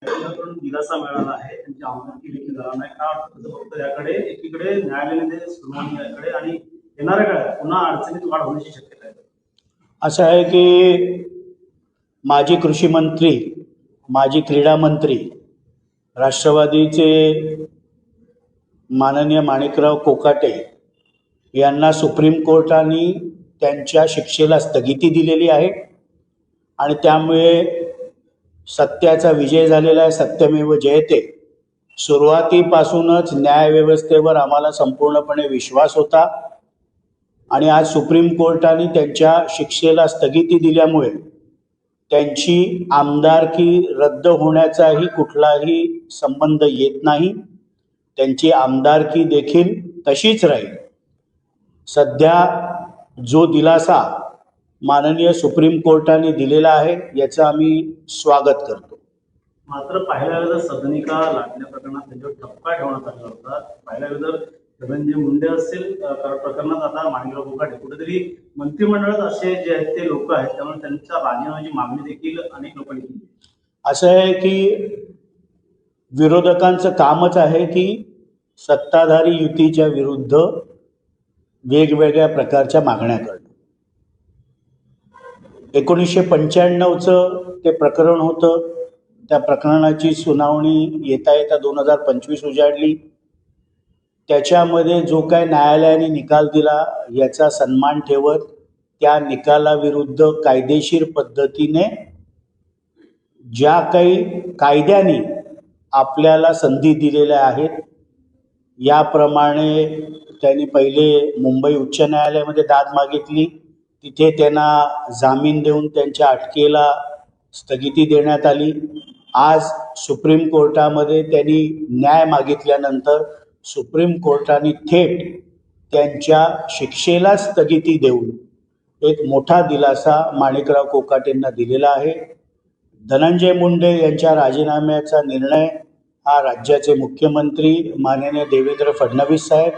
कडून दिलासा मिळाला आहे, त्यांची आमदारकी देखील झाला नाही का फक्त याकडे एकीकडे न्यायालयाने सुनावणीकडे आणि येणाऱ्या काळात पुन्हा अडचणीत वाढ होण्याची शक्यता आहे. असं आहे की माजी कृषी मंत्री, माजी क्रीडा मंत्री, राष्ट्रवादीचे माननीय माणिकराव कोकाटे यांना सुप्रीम कोर्टाने त्यांच्या शिक्षेला स्थगिती दिलेली आहे आणि त्यामुळे सत्याचा विजय झालेला आहे. सत्यमेव जयते. सुरुवातीपासूनच न्यायव्यवस्थेवर आम्हाला संपूर्णपणे विश्वास होता आणि आज सुप्रीम कोर्टाने त्यांच्या शिक्षेला स्थगिती दिल्यामुळे त्यांची आमदारकी रद्द होण्याचाही कुठलाही संबंध येत नाही. त्यांची आमदारकी देखील तशीच राहील. सध्या जो दिलासा माननीय सुप्रीम कोर्टाने दिलेला आहे याचं आम्ही स्वागत करतो. मात्र पहिल्या वेळेला सदनिका लाटल्या प्रकरणात त्यांच्यावर ठपका ठेवण्यात आला होता. पहिल्या वेळेला धनंजय मुंडे असेल प्रकरणात आता माणिकराव कोकाटे, कुठेतरी मंत्रिमंडळात असे जे आहेत ते लोक आहेत, त्यामुळे त्यांच्या राजीनाम्याची मागणी देखील अनेक लोकांनी केली. असं आहे की विरोधकांचं कामच आहे की सत्ताधारी युतीच्या विरुद्ध वेगवेगळ्या प्रकारच्या मागण्या करणं. 1995चं ते प्रकरण होतं. त्या प्रकरणाची सुनावणी येता येता 2025 उजाडली. त्याच्यामध्ये जो काय न्यायालयाने निकाल दिला याचा सन्मान ठेवत त्या निकालाविरुद्ध कायदेशीर पद्धतीने ज्या काही कायद्याने आपल्याला संधी दिलेल्या आहेत याप्रमाणे त्यांनी पहिले मुंबई उच्च न्यायालयामध्ये दाद मागितली. तिथे त्यांना जामीन देऊन त्यांच्या अटकेला स्थगिती देण्यात आली. आज सुप्रीम कोर्टामध्ये त्यांनी न्याय मागितल्यानंतर सुप्रीम कोर्टाने थेट त्यांच्या शिक्षेला स्थगिती देऊन एक मोठा दिलासा माणिकराव कोकाटेंना दिलेला आहे. धनंजय मुंडे यांच्या राजीनाम्याचा निर्णय हा राज्याचे मुख्यमंत्री माननीय देवेंद्र फडणवीस साहेब,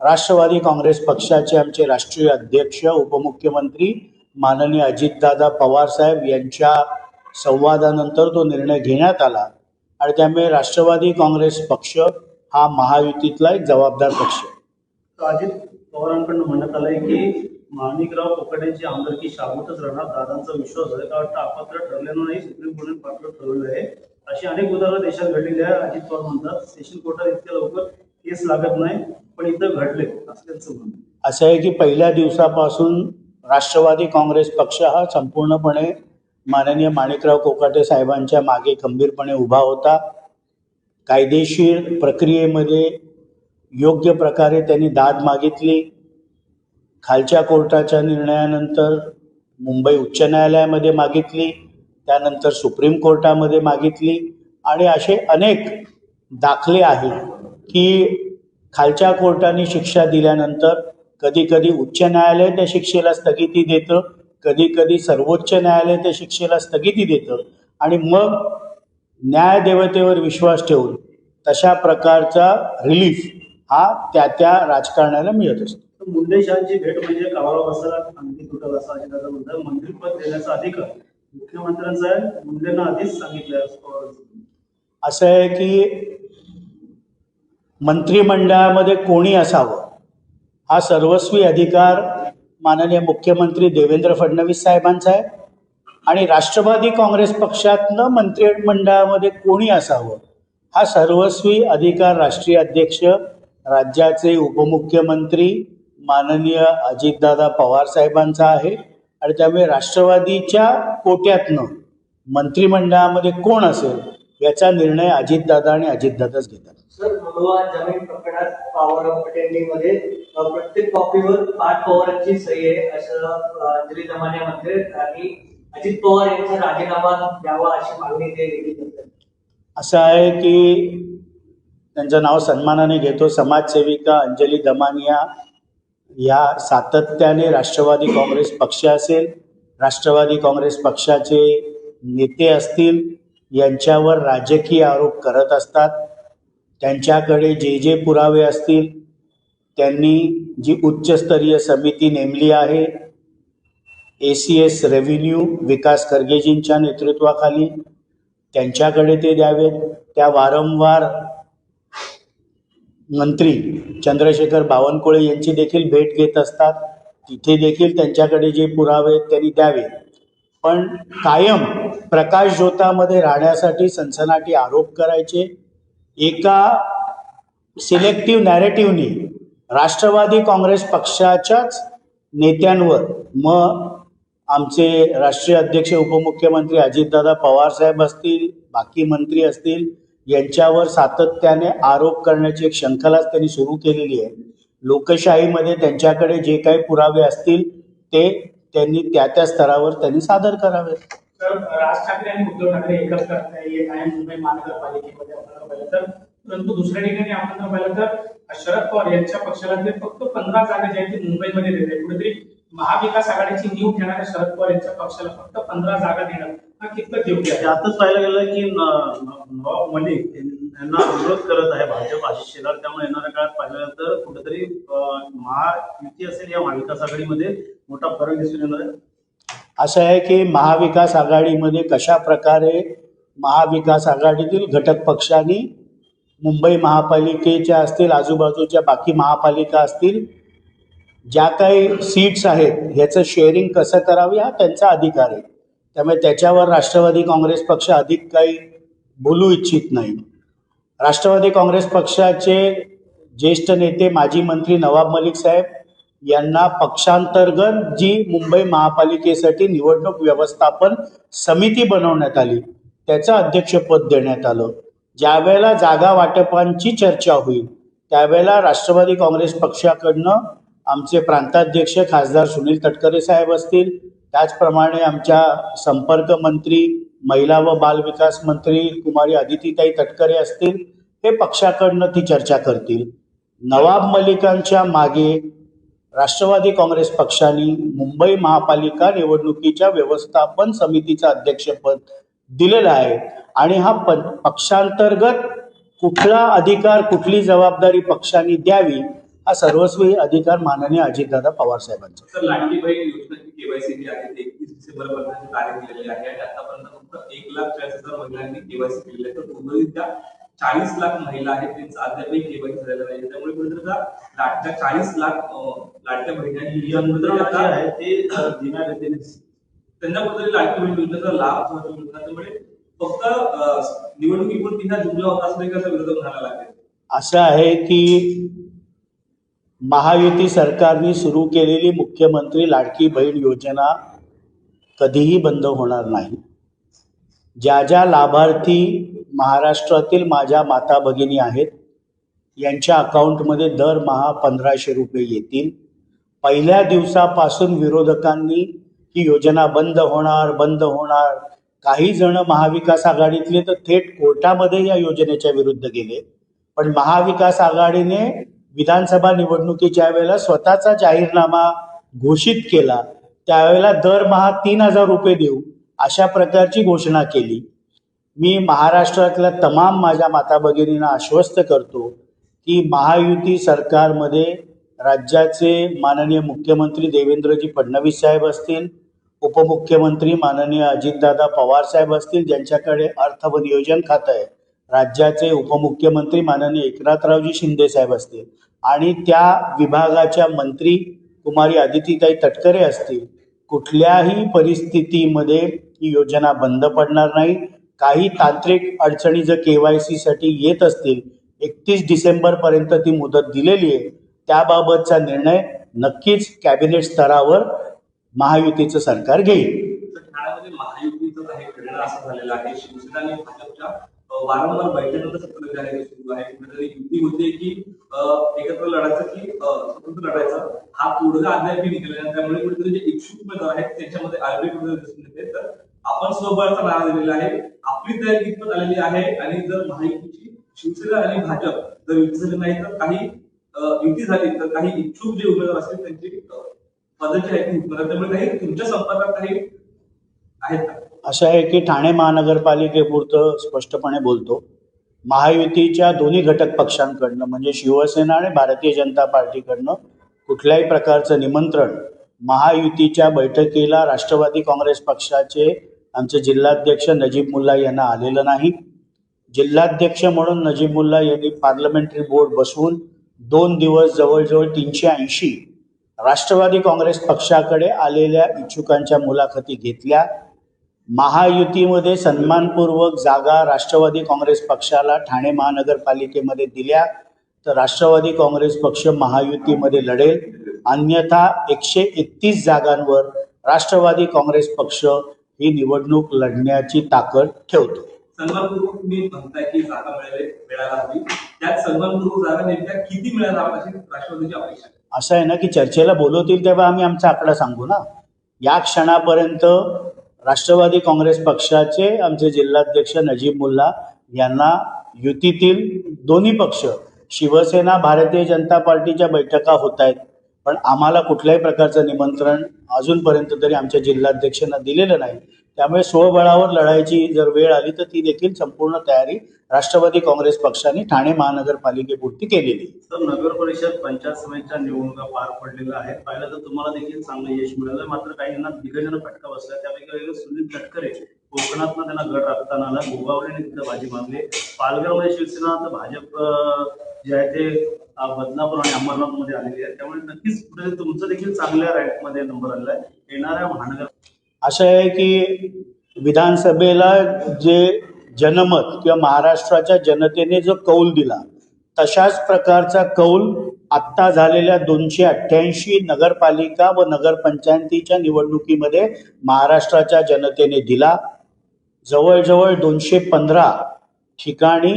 राष्ट्रवादी काँग्रेस पक्षाचे आमचे राष्ट्रीय अध्यक्ष उपमुख्यमंत्री माननीय अजितदादा पवार साहेब यांच्या संवादानंतर तो निर्णय घेण्यात आला आणि त्यामुळे राष्ट्रवादी काँग्रेस पक्ष हा महायुतीतला एक जबाबदार पक्ष आहे. अजित पवारांकडून म्हणण्यात आलंय की माणिकराव कोकाटेंची आमदारकी शाबूतच राहणार. दादांचा विश्वास आहे का वाटतं अपात्र ठरल्यानं नाही सुप्रीम कोर्टाने पात्र ठरवलं आहे. अशी अनेक उदाहरणं देशात घडलेली आहे. अजित पवार म्हणतात सेशन कोर्टात इतक्या लवकर केस लागत नाही, पण इथं घडले असं त्यांचं म्हणणं. असं आहे की पहिल्या दिवसापासून राष्ट्रवादी काँग्रेस पक्ष हा संपूर्णपणे माननीय माणिकराव कोकाटे साहेबांच्या मागे खंबीरपणे उभा होता. कायदेशीर प्रक्रियेमध्ये योग्य प्रकारे त्यांनी दाद मागितली. खालच्या कोर्टाच्या निर्णयानंतर मुंबई उच्च न्यायालयामध्ये मागितली, त्यानंतर सुप्रीम कोर्टामध्ये मागितली आणि असे अनेक दाखले आहेत की खालच्या कोर्टाने शिक्षा दिल्यानंतर कधी कधी उच्च न्यायालय त्या शिक्षेला स्थगिती देतं, कधी कधी सर्वोच्च न्यायालय त्या शिक्षेला स्थगिती देतं आणि मग न्यायदेवतेवर विश्वास ठेवून तशा प्रकारचा रिलीफ हा त्या राजकारणाला मिळत असतो. मुंडे शहांची भेट म्हणजे कावळा बसला अंगठी तुटल असं अजितदादा म्हणतात. मंत्रिपद देण्याचा अधिकार मुख्यमंत्र्यांचा आहे, मुंडेंना आधीच सांगितलं. असं आहे की मंत्रिमंडळामध्ये कोणी असावं हा सर्वस्वी अधिकार माननीय मुख्यमंत्री देवेंद्र फडणवीस साहेबांचा आहे आणि राष्ट्रवादी काँग्रेस पक्षातनं मंत्रिमंडळामध्ये कोणी असावं हा सर्वस्वी अधिकार राष्ट्रीय अध्यक्ष राज्याचे उपमुख्यमंत्री माननीय अजितदादा पवार साहेबांचा आहे आणि त्यामुळे राष्ट्रवादीच्या कोट्यातनं मंत्रिमंडळामध्ये कोण असेल याचा निर्णय अजितदादा आणि अजितदादाच घेतात. सर, मुलवा जमीन प्रकरणात पवार पटेंनीमध्ये प्रत्येक कॉपीवर 5 पवारांची सही आहे असं अंजली दमानिया म्हणते आणि अजित पवार यांचा राजीनामा द्यावा अशी मागणी ते करतात. असं आहे की त्यांचं नाव सन्मानाने घेतो. समाजसेविका अंजली दमानिया या सातत्याने राष्ट्रवादी काँग्रेस पक्ष असेल, राष्ट्रवादी काँग्रेस पक्षाचे नेते असतील यांच्यावर राजकीय आरोप करत असतात. त्यांच्याकडे जे पुरावे असतील त्यांनी जी उच्चस्तरीय समिती नेमली आहे ACS रेव्हेन्यू विकास खर्गेजींच्या नेतृत्वाखाली त्यांच्याकडे ते द्यावेत. त्या वारंवार मंत्री चंद्रशेखर बावनकुळे यांची देखील भेट घेत असतात. तिथे देखील त्यांच्याकडे जे पुरावे आहेत त्यांनी द्यावे. पण कायम प्रकाश झोतामध्ये राहण्यासाठी सनसनाटी आरोप करायचे. एका सिलेक्टिव्ह नॅरेटिव्हनी राष्ट्रवादी काँग्रेस पक्षाच्याच नेत्यांवर, मग आमचे राष्ट्रीय अध्यक्ष उपमुख्यमंत्री अजितदादा पवार साहेब असतील, बाकी मंत्री असतील, यांच्यावर सातत्याने आरोप करण्याची एक शृंखलाच त्यांनी सुरू केलेली आहे. लोकशाहीमध्ये त्यांच्याकडे जे काही पुरावे असतील ते त्यांनी त्या स्तरावर त्यांनी सादर करावे. तर राज ठाकरे आणि उद्धव ठाकरे एकच करता येत आहे मुंबई महानगरपालिकेमध्ये आपण पाहिलं तर, परंतु दुसऱ्या ठिकाणी आपण पाहिलं तर शरद पवार यांच्या पक्षाला ते फक्त 15 जागा ज्या आहेत ते मुंबईमध्ये देत आहे. कुठेतरी महाविकास आघाडीची नीव ठेवणाऱ्या शरद पवार यांच्या पक्षाला फक्त 15 जागा देणं हा कितपत योग्य आहे? त्यातच पाहायला गेलं की नवाब मलिक यांना विरोध करत आहे भाजप आशिष शेलार. त्यामुळे येणाऱ्या काळात पाहिलं तर कुठेतरी महायुती असेल या महाविकास आघाडीमध्ये मोठा फरक दिसून येणार आहे. असं आहे की महाविकास आघाडीमध्ये कशा प्रकारे महाविकास आघाडीतील घटक पक्षांनी मुंबई महापालिकेच्या असतील, आजूबाजूच्या बाकी महापालिका असतील, ज्या काही सीट्स आहेत ह्याचं शेअरिंग कसं करावे हा त्यांचा अधिकार आहे. त्यामुळे त्याच्यावर राष्ट्रवादी काँग्रेस पक्ष अधिक काही बोलू इच्छित नाही. राष्ट्रवादी काँग्रेस पक्षाचे ज्येष्ठ नेते माजी मंत्री नवाब मलिक साहेब यांना पक्षांतर्गत जी मुंबई महापालिकेसाठी निवडणूक व्यवस्थापन समिती बनवण्यात आली त्याचं अध्यक्षपद देण्यात आलं. ज्यावेळेला जागा वाटपांची चर्चा होईल त्यावेळेला राष्ट्रवादी काँग्रेस पक्षाकडनं आमचे प्रांताध्यक्ष खासदार सुनील तटकरे साहेब असतील, त्याचप्रमाणे आमच्या संपर्क मंत्री, महिला व बालविकास मंत्री कुमारी अदितीताई तटकरे असतील, हे पक्षाकडनं ती चर्चा करतील. नवाब मलिकांच्या मागे राष्ट्रवादी काँग्रेस पक्षाने मुंबई महापालिका निवडणुकीच्या व्यवस्थापन समितीचं अध्यक्षपद दिलेलं आहे आणि हा पक्षांतर्गत कुठला अधिकार, कुठली जबाबदारी पक्षाने द्यावी हा सर्वस्वी अधिकार माननीय अजितदादा पवार साहेबांचा. सर, लाडकी बहीण योजनेची केवायसी जी आहे 31 डिसेंबरपर्यंत तारीख दिलेली आहे आणि आतापर्यंत फक्त 1,40,000 महिलांनी केवायसी केलेली आहे. तर उर्वरित त्या 40 लाख महिला आहेत त्यांचं अद्यापही केवायसी झालेलं नाही. त्यामुळे कुठेतरी लाडक्या 40 लाख लाडक्या बहिणी आहे ते दिना रीतीने त्यांना कुठेतरी लाडकी बहीण योजनेचा लाभ मिळतो. त्यामुळे फक्त निवडणुकीपुरती हा जुमला होता असं देखील विरोधक म्हणायला लागेल. असं आहे की महायुती सरकारने सुरू केलेली मुख्यमंत्री लाडकी बहीण योजना कधीही बंद होणार नाही. ज्या ज्या लाभार्थी महाराष्ट्रातील माझ्या माता भगिनी आहेत यांच्या अकाउंटमध्ये दरमहा 1,500 रुपये येतील. पहिल्या दिवसापासून विरोधकांनी ही योजना बंद होणार, काही जण महाविकास आघाडीतले तर थेट कोर्टामध्ये या योजनेच्या विरुद्ध गेले. पण महाविकास आघाडीने विधानसभा निवडणुकीच्या वेळेला स्वतःचा जाहीरनामा घोषित केला, त्यावेळेला दरमहा 3,000 रुपये देऊ अशा प्रकारची घोषणा केली. मी महाराष्ट्रातल्या तमाम माझ्या माता भगिनींना आश्वस्त करतो की महायुती सरकारमध्ये राज्याचे माननीय मुख्यमंत्री देवेंद्रजी फडणवीस साहेब असतील, उपमुख्यमंत्री माननीय अजितदादा पवार साहेब असतील, ज्यांच्याकडे अर्थ व नियोजन खातं आहे, राज्याचे उपमुख्यमंत्री माननीय एकनाथरावजी शिंदे साहेब असतील आणि त्या विभागाच्या मंत्री कुमारी अदितीताई तटकरे असतील, कुठल्याही परिस्थितीमध्ये ही योजना बंद पडणार नाही. काही तांत्रिक अडचणी जर KYC साठी येत असतील, 31 डिसेंबरपर्यंत ती मुदत दिलेली आहे, त्याबाबतचा निर्णय नक्कीच कॅबिनेट स्तरावर महायुतीचं सरकार घेईल. ठाण्यामध्ये महायुतीचं काही घडणं असं झालेलं आहे. शिवसेना आणि भाजपच्या वारंवार बैठकीनंतर सत्र जे आहे ते सुरू आहे. कुठेतरी युती होते की एकत्र लढायचं की स्वतंत्र लढायचं हा तोडगा अद्याप निघालेला नाही. त्यामुळे कुठेतरी जे इच्छुक उमेदवार आहेत त्यांच्यामध्ये आर्बिट दिसून येते. तर आपण स्वबळाचा नारा दिलेला आहे, आपली तयारी कितपत आलेली आहे आणि जर महायुतीची शिवसेना आणि भाजप जर युती झाली नाही तर काही युती झाली तर काही इच्छुक जे उमेदवार असतील त्यांची पदाची आहे ती. त्यामुळे काही तुमच्या संपर्कात काही आहेत का? असं आहे की ठाणे महानगरपालिकेपुरतं स्पष्टपणे बोलतो, महायुतीच्या दोन्ही घटक पक्षांकडनं म्हणजे शिवसेना आणि भारतीय जनता पार्टीकडनं कुठल्याही प्रकारचं निमंत्रण महायुतीच्या बैठकीला राष्ट्रवादी काँग्रेस पक्षाचे आमचे जिल्हाध्यक्ष नजीब मुल्ला यांना आलेलं नाही. जिल्हाध्यक्ष म्हणून नजीब मुल्ला यांनी पार्लमेंटरी बोर्ड बसवून 2 दिवस जवळजवळ 380 राष्ट्रवादी काँग्रेस पक्षाकडे आलेल्या इच्छुकांच्या मुलाखती घेतल्या. महायुतीमध्ये सन्मानपूर्वक जागा राष्ट्रवादी काँग्रेस पक्षाला ठाणे महानगरपालिकेमध्ये दिल्या तर राष्ट्रवादी काँग्रेस पक्ष महायुतीमध्ये लढेल, अन्यथा 131 जागांवर राष्ट्रवादी काँग्रेस पक्ष ही निवडणूक लढण्याची ताकद ठेवतो. सन्मानपूर्वक तुम्ही म्हणताय की जागा मिळायला हवी, त्यात सन्मानपूर्वक जागा नेमक्या किती मिळायला हव्या अशी राष्ट्रवादीची अपेक्षा आहे? असं आहे ना की चर्चेला बोलवतील तेव्हा आम्ही आमचा आकडा सांगू ना. या क्षणापर्यंत राष्ट्रवादी काँग्रेस पक्षाचे आमचे जिल्हाध्यक्ष नजीब मुल्ला यांना युतीतील दोन्ही पक्ष शिवसेना भारतीय जनता पार्टीच्या बैठका होत आहेत, पण आम्हाला कुठल्याही प्रकारचं निमंत्रण अजूनपर्यंत तरी आमच्या जिल्हाध्यक्षांना दिलेलं नाही. त्यामुळे स्वबळावर लढायची जर वेळ आली तर ती देखील संपूर्ण तयारी राष्ट्रवादी काँग्रेस पक्षाने ठाणे महानगरपालिकेपुरती केलेली. तर नगर परिषद पंचायत समितीच्या निवडणुका पार पडलेल्या आहेत. पाहिलं तर तुम्हाला देखील चांगलं यश मिळालं, मात्र काहींना दिग्गजन फटका बसला. त्यापैकी सुनील तटकरे कोकणातनं त्यांना गट राखताना आला, गोगावलेने तिथं बाजी मारली. पालघरमध्ये शिवसेना तर भाजप जे आहे ते बदनापूर आणि अंबरनाथमध्ये आलेली आहे. त्यामुळे नक्कीच कुठेतरी तुमचं देखील चांगल्या रँकमध्ये नंबर आलेला आहे. येणाऱ्या महानगर असं आहे की विधानसभेला जे जनमत किंवा महाराष्ट्राच्या जनतेने जो कौल दिला तशाच प्रकारचा कौल आत्ता झालेल्या 288 नगरपालिका व नगरपंचायतीच्या निवडणुकीमध्ये महाराष्ट्राच्या जनतेने दिला. जवळजवळ 215 ठिकाणी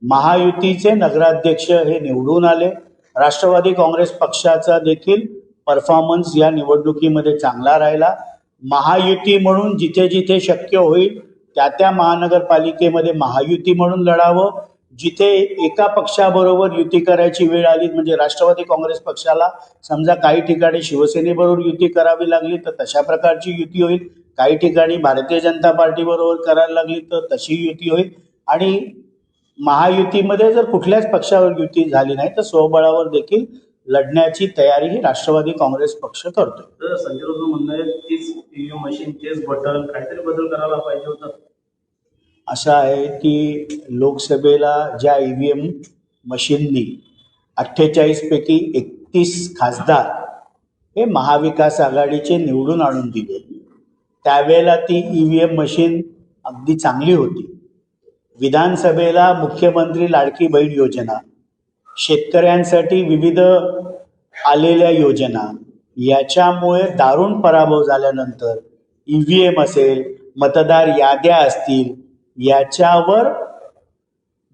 महायुतीचे नगराध्यक्ष हे निवडून आले. राष्ट्रवादी काँग्रेस पक्षाचा देखील परफॉर्मन्स या निवडणुकीमध्ये चांगला राहिला. महायुती म्हणून जिथे जिथे शक्य होईल त्या महानगरपालिकेमध्ये महायुती म्हणून लढावं. जिथे एका पक्षाबरोबर युती करायची वेळ आली, म्हणजे राष्ट्रवादी काँग्रेस पक्षाला समजा काही ठिकाणी शिवसेनेबरोबर युती करावी लागली तर तशा प्रकारची युती होईल, काही ठिकाणी भारतीय जनता पार्टीबरोबर करायला लागली तर तशी युती होईल. आणि महायुतीमध्ये जर कुठल्याच पक्षावर युती झाली नाही तर स्वबळावर देखील लढण्याची तयारी ही राष्ट्रवादी काँग्रेस पक्ष करतो. तर संजय राऊत म्हणणं आहे तीच ईव्हीएम मशीन, तेच बटन, काहीतरी बदल करायला पाहिजे होता. असं आहे की लोकसभेला ज्या EVM मशीननी 48 पैकी 31 खासदार हे महाविकास आघाडीचे निवडून आणून दिले, त्यावेळेला ती EVM मशीन अगदी चांगली होती. विधानसभेला मुख्यमंत्री लाडकी बहीण योजना, शेतकऱ्यांसाठी विविध आलेल्या योजना, याच्यामुळे दारुण पराभव झाल्यानंतर EVM असेल, मतदार याद्या असतील, याच्यावर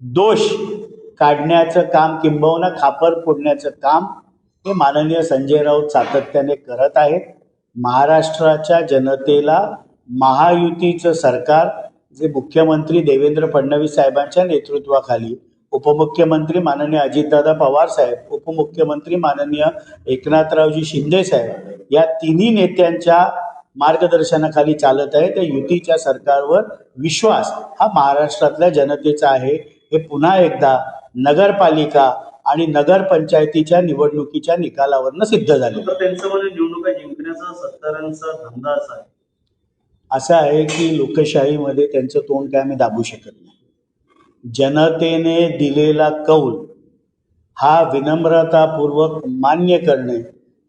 दोष काढण्याचं काम किंबहुना खापर फोडण्याचं काम हे माननीय संजय राऊत सातत्याने करत आहेत. महाराष्ट्राच्या जनतेला महायुतीचं सरकार जे मुख्यमंत्री देवेंद्र फडणवीस साहेबांच्या नेतृत्वाखाली, उपमुख्यमंत्री माननीय अजितदादा पवार साहेब, उपमुख्यमंत्री माननीय एकनाथरावजी शिंदे साहेब, या तिन्ही नेत्यांच्या मार्गदर्शनाखाली चालत आहे. त्या युतीच्या सरकारवर विश्वास हा महाराष्ट्रातल्या जनतेचा आहे. हे पुन्हा एकदा नगरपालिका आणि नगरपंचायतीच्या निवडणुकीच्या निकालावरनं सिद्ध झाले. तर त्यांचं म्हणजे निवडणुका जिंकण्याचा सत्तारांचा धंदा असा आहे. असं आहे की लोकशाहीमध्ये त्यांचं तोंड काय आम्ही दाबू शकत नाही. जनतेने दिलेला कौल हा विनम्रतापूर्वक मान्य करणे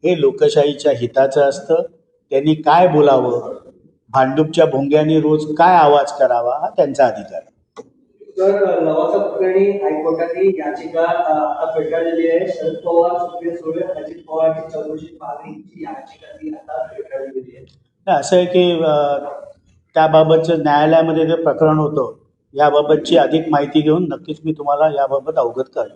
हे लोकशाहीच्या हिताचं असतं. त्यांनी काय बोलावं, भांडूपच्या भोंग्याने रोज काय आवाज करावा हा त्यांचा अधिकार आहे. तर लवासा प्रकरणी हायकोर्टाने याचिका आता फेटाळलेली आहे. शरद पवार, सुप्रिया सुळे, अजित पवारची चौकशी मागणीची याचिका ती आता फेटाळलेली आहे. असं आहे की त्याबाबतचं न्यायालयामध्ये जे प्रकरण होतं याबाबतची अधिक माहिती घेऊन नक्कीच मी तुम्हाला याबाबत अवगत करेन.